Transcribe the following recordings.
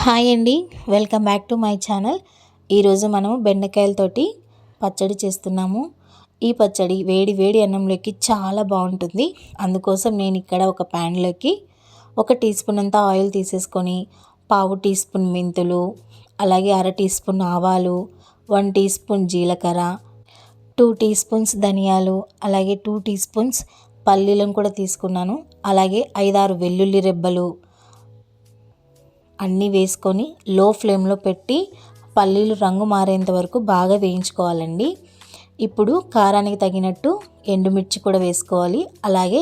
Hi అండి, welcome back to my channel. ఈరోజు మనము బెండకాయలతోటి పచ్చడి చేస్తున్నాము. ఈ పచ్చడి వేడి వేడి అన్నంలోకి చాలా బాగుంటుంది. అందుకోసం నేను ఇక్కడ ఒక ప్యాన్లోకి 1 టీ స్పూన్ అంత ఆయిల్ తీసేసుకొని, పావు టీ స్పూన్ మెంతులు, అలాగే అర టీ స్పూన్ ఆవాలు, 1 టీ స్పూన్ జీలకర్ర, 2 టీ స్పూన్స్ ధనియాలు, అలాగే 2 టీ స్పూన్స్ పల్లీలను కూడా తీసుకున్నాను. అలాగే 5-6 వెల్లుల్లి రెబ్బలు అన్నీ వేసుకొని లో ఫ్లేమ్లో పెట్టి పల్లీలు రంగు మారేంత వరకు బాగా వేయించుకోవాలండి. ఇప్పుడు కారానికి తగినట్టు ఎండుమిర్చి కూడా వేసుకోవాలి. అలాగే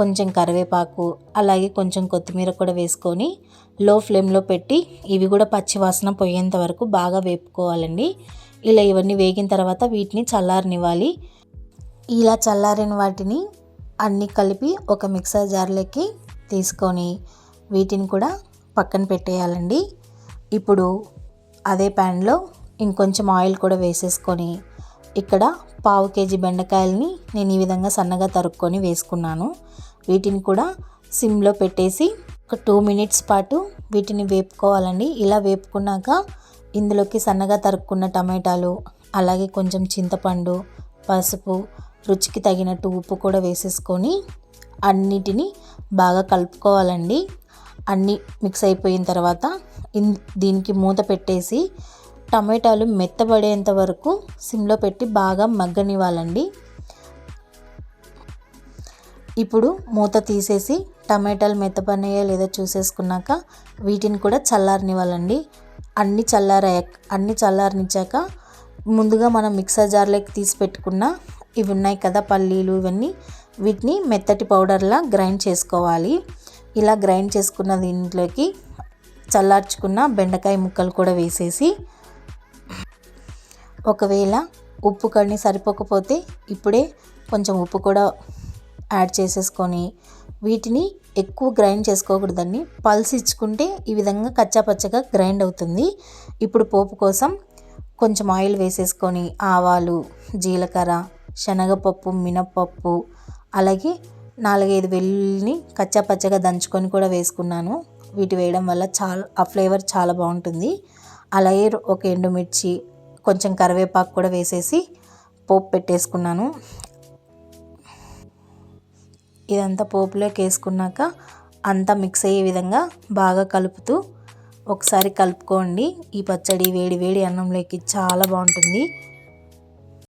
కొంచెం కరివేపాకు, అలాగే కొంచెం కొత్తిమీర కూడా వేసుకొని లో ఫ్లేమ్లో పెట్టి ఇవి కూడా పచ్చివాసన పోయేంత వరకు బాగా వేపుకోవాలండి. ఇలా ఇవన్నీ వేగిన తర్వాత వీటిని చల్లారనివ్వాలి. ఇలా చల్లారిన వాటిని అన్నీ కలిపి ఒక మిక్సర్ జార్లోకి తీసుకొని వీటిని కూడా పక్కన పెట్టేయాలండి. ఇప్పుడు అదే ప్యాన్లో ఇంకొంచెం ఆయిల్ కూడా వేసేసుకొని ఇక్కడ పావు కేజీ బెండకాయలని నేను ఈ విధంగా సన్నగా తరుక్కొని వేసుకున్నాను. వీటిని కూడా సిమ్లో పెట్టేసి ఒక 2 మినిట్స్ పాటు వీటిని వేపుకోవాలండి. ఇలా వేపుకున్నాక ఇందులోకి సన్నగా తరుక్కున్న టమాటాలు, అలాగే కొంచెం చింతపండు, పసుపు, రుచికి తగినట్టు ఉప్పు కూడా వేసేసుకొని అన్నిటినీ బాగా కలుపుకోవాలండి. అన్నీ మిక్స్ అయిపోయిన తర్వాత దీనికి మూత పెట్టేసి టమాటాలు మెత్తబడేంత వరకు సిమ్లో పెట్టి బాగా మగ్గనివ్వాలండి. ఇప్పుడు మూత తీసేసి టమాటాలు మెత్తబడినాయో లేదో చూసేసుకున్నాక వీటిని కూడా చల్లారనివ్వాలండి. అన్నీ చల్లారనిచ్చాక ముందుగా మనం మిక్సర్ జార్లోకి తీసి పెట్టుకున్న ఇవి ఉన్నాయి కదా పల్లీలు, ఇవన్నీ వీటిని మెత్తటి పౌడర్లా గ్రైండ్ చేసుకోవాలి. ఇలా గ్రైండ్ చేసుకున్న దీంట్లోకి చల్లార్చుకున్న బెండకాయ ముక్కలు కూడా వేసేసి, ఒకవేళ ఉప్పు కడిని సరిపోకపోతే ఇప్పుడే కొంచెం ఉప్పు కూడా యాడ్ చేసేసుకొని వీటిని ఎక్కువ గ్రైండ్ చేసుకోకూడదండి. పల్స్ ఇచ్చుకుంటే ఈ విధంగా కచ్చాపచ్చగా గ్రైండ్ అవుతుంది. ఇప్పుడు పోపు కోసం కొంచెం ఆయిల్ వేసేసుకొని ఆవాలు, జీలకర్ర, శనగపప్పు, మినప్పప్పు, అలాగే 4-5 వెల్లుల్లిని కచ్చాపచ్చగా దంచుకొని కూడా వేసుకున్నాను. వీటి వేయడం వల్ల ఆ ఫ్లేవర్ చాలా బాగుంటుంది. అలాగే ఒక ఎండుమిర్చి, కొంచెం కరివేపాకు కూడా వేసేసి పోపు పెట్టేసుకున్నాను. ఇదంతా పోపులోకి వేసుకున్నాక అంతా మిక్స్ అయ్యే విధంగా బాగా కలుపుతూ ఒకసారి కలుపుకోండి. ఈ పచ్చడి వేడి వేడి అన్నంలోకి చాలా బాగుంటుంది.